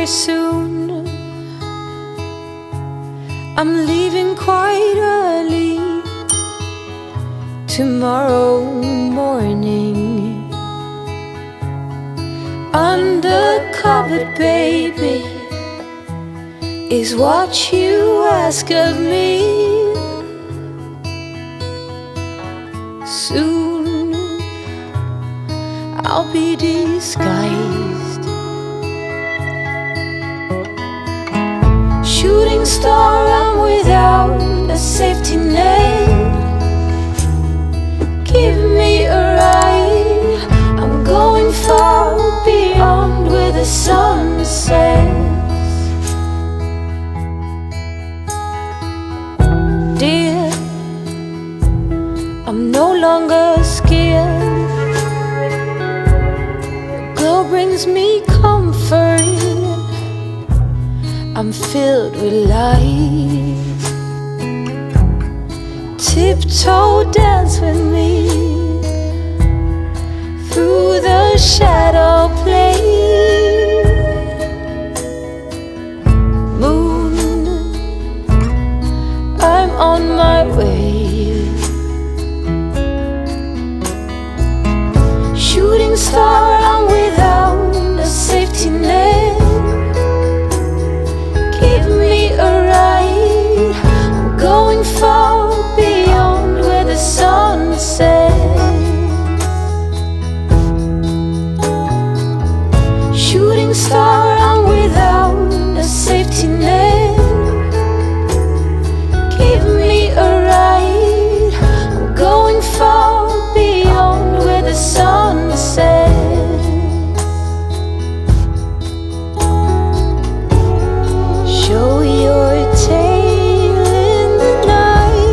very soon. I'm leaving quite early tomorrow morning. Undercover, baby, is what you ask of me. Soon I'll be disguised. Shooting star, I'm without a safety net. Give me a ride, I'm going far beyond where the sun sets. Dear, I'm no longer scared. Your glow brings me comfort. I'm filled with light. Tiptoe, dance with me through the shadow play. Moon, I'm on my way. Shooting star, I'm without a safety net. Give me a ride, I'm going far beyond where the sun sets. Shooting star, I'm without a safety net. Give me a ride, I'm going far beyond where the sun sets. Show your tail in the night.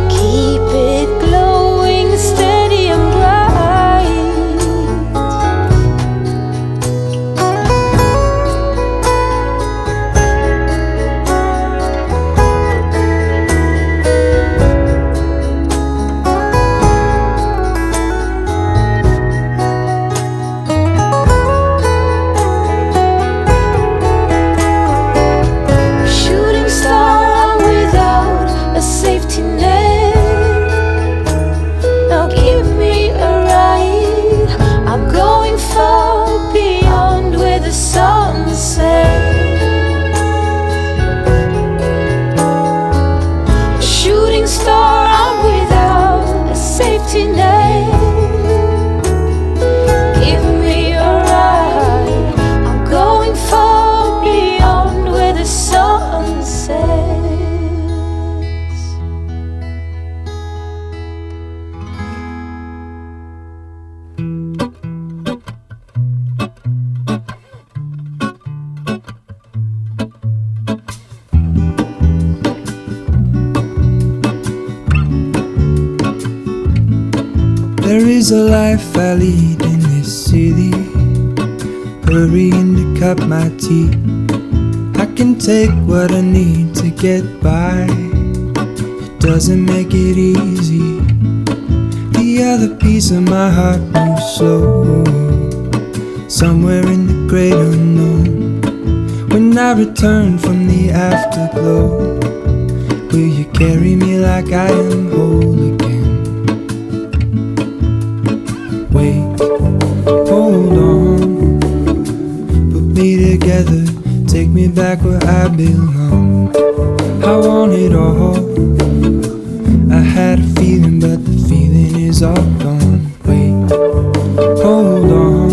Keep it glowing steady and bright. Shooting star, I'm without a safety net. Now give me a ride, I'm going far beyond where the sun sets. Shooting star, I'm without a safety net. Give me a ride, I'm going far beyond where the sun sets. There is a life I lead in this city, hurrying to cut my teeth. I can take what I need to get by. It doesn't make it easy. The other piece of my heart moves slow, somewhere in the great unknown. When I return from the afterglow, will you carry me like I am whole again? Wait, hold on, put me together, take me back where I belong. I want it all. I had a feeling, but the feeling is all gone. Wait, hold on,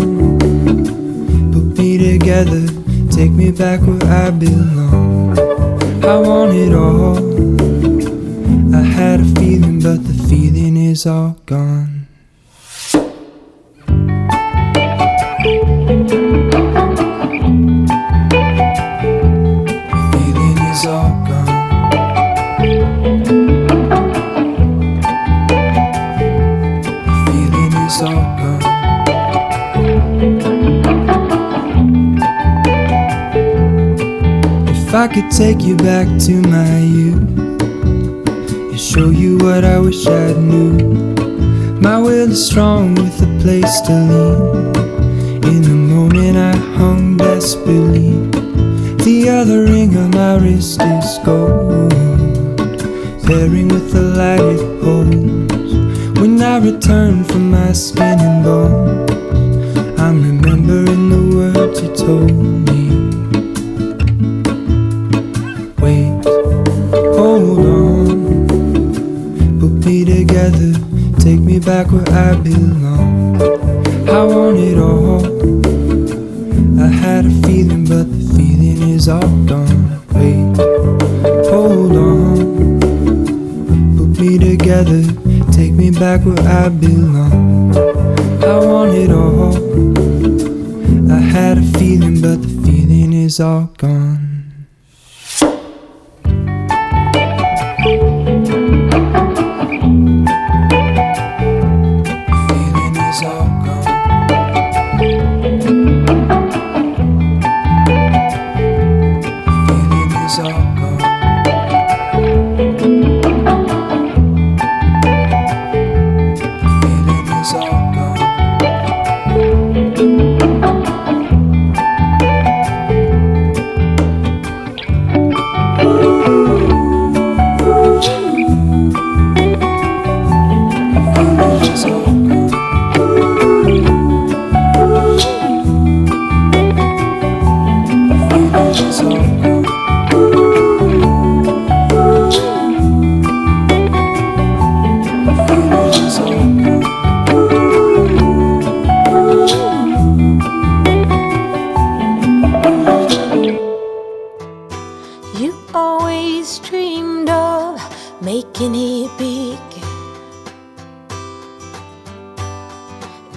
put me together, take me back where I belong. I want it all. I had a feeling, but the feeling is all gone. If I could take you back to my youth and show you what I wish I knew, my will is strong with the place to lean. In the moment I hung desperately. The other ring on my wrist is gold, pairing with the light it holds. When I return from my skin and bones, I'm remembering the words you told me. Wait, hold on, put me together, take me back where I belong. I want it all. I had a feeling, but the feeling is all gone. Wait, hold on, put me together, take me back where I belong. I want it all. I had a feeling, but the feeling is all gone.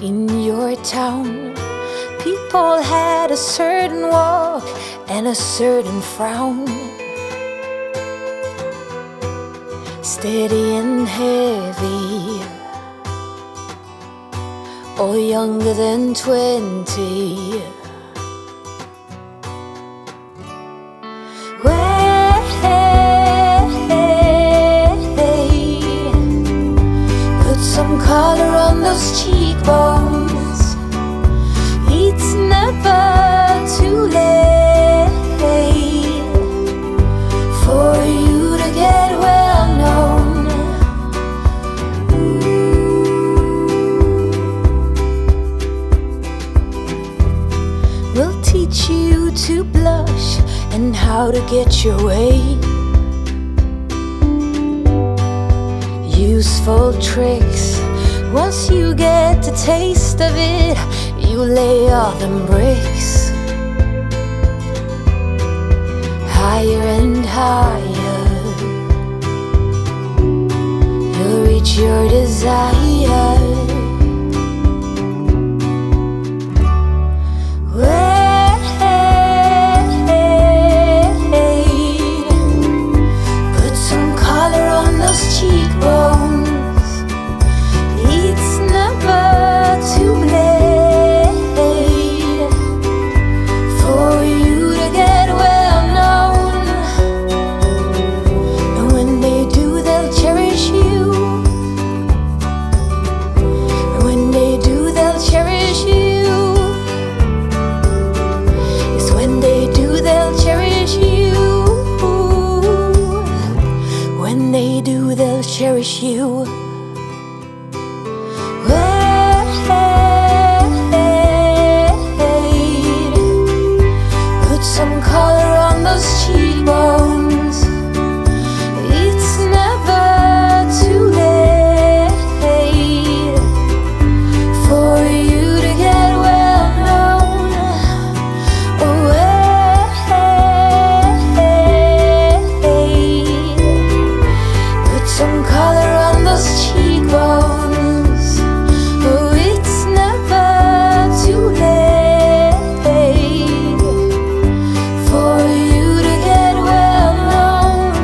In your town, people had a certain walk and a certain frown. Steady and heavy, or younger than 20. Put some color on those cheekbones. It's never too late for you to get well known. We'll teach you to blush and how to get your way. Useful tricks. Once you get a taste of it, you lay all them bricks. Higher and higher, you'll reach your desire. Put some color on those cheekbones. It's never too late for you to get well known. And when they do, they'll cherish you. And when they do, they'll cherish you. Yes, when they do, they'll cherish you. When they do, they'll cherish you. Put some color on those cheekbones. It's never too late for you to get well known. Put some color on those cheekbones. Oh, it's never too late for you to get well known.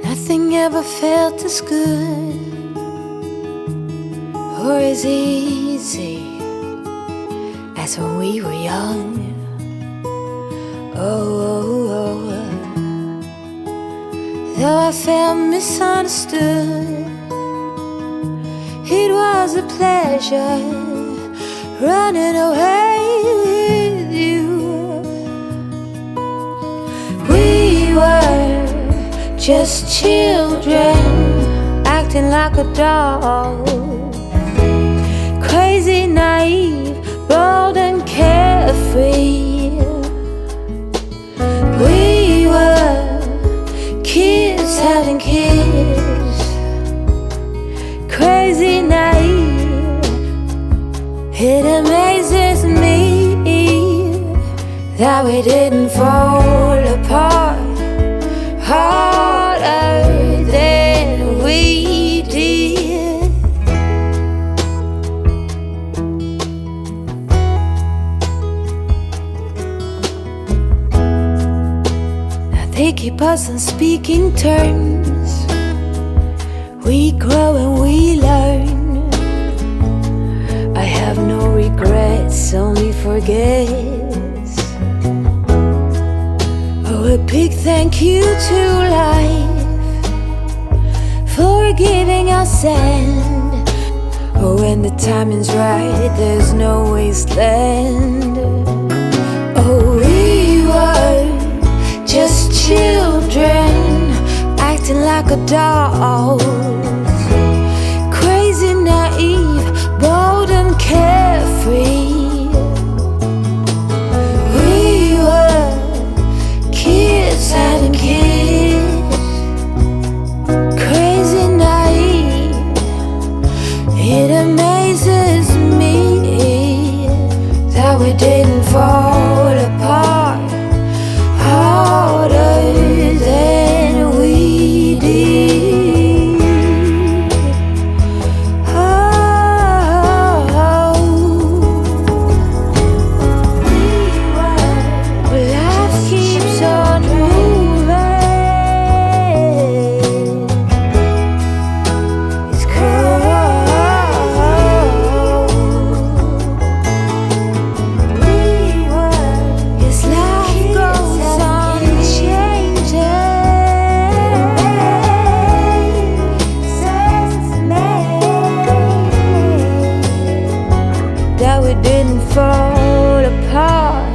Nothing ever felt as good or as easy as when we were young. though I felt misunderstood. It was a pleasure running away with you. We were just children acting like a doll, crazy, naive, bold and carefree. We were kids having kids, crazy, naive. It amazes me that we didn't fall apart harder than we did. Now they keep us on speaking terms. We grow and we learn. I have no regrets, only forgets. Oh, a big thank you to life for giving us sand. Oh, when the timing's right, there's no wasteland. Oh, we were just children acting like adults, crazy, naive, bold and carefree. We were kids having kids, crazy, naive. It amazes me that we didn't fall apart harder than we did. Oh, life keeps on moving. It's cold. Yes, life goes on changing. That we didn't fall apart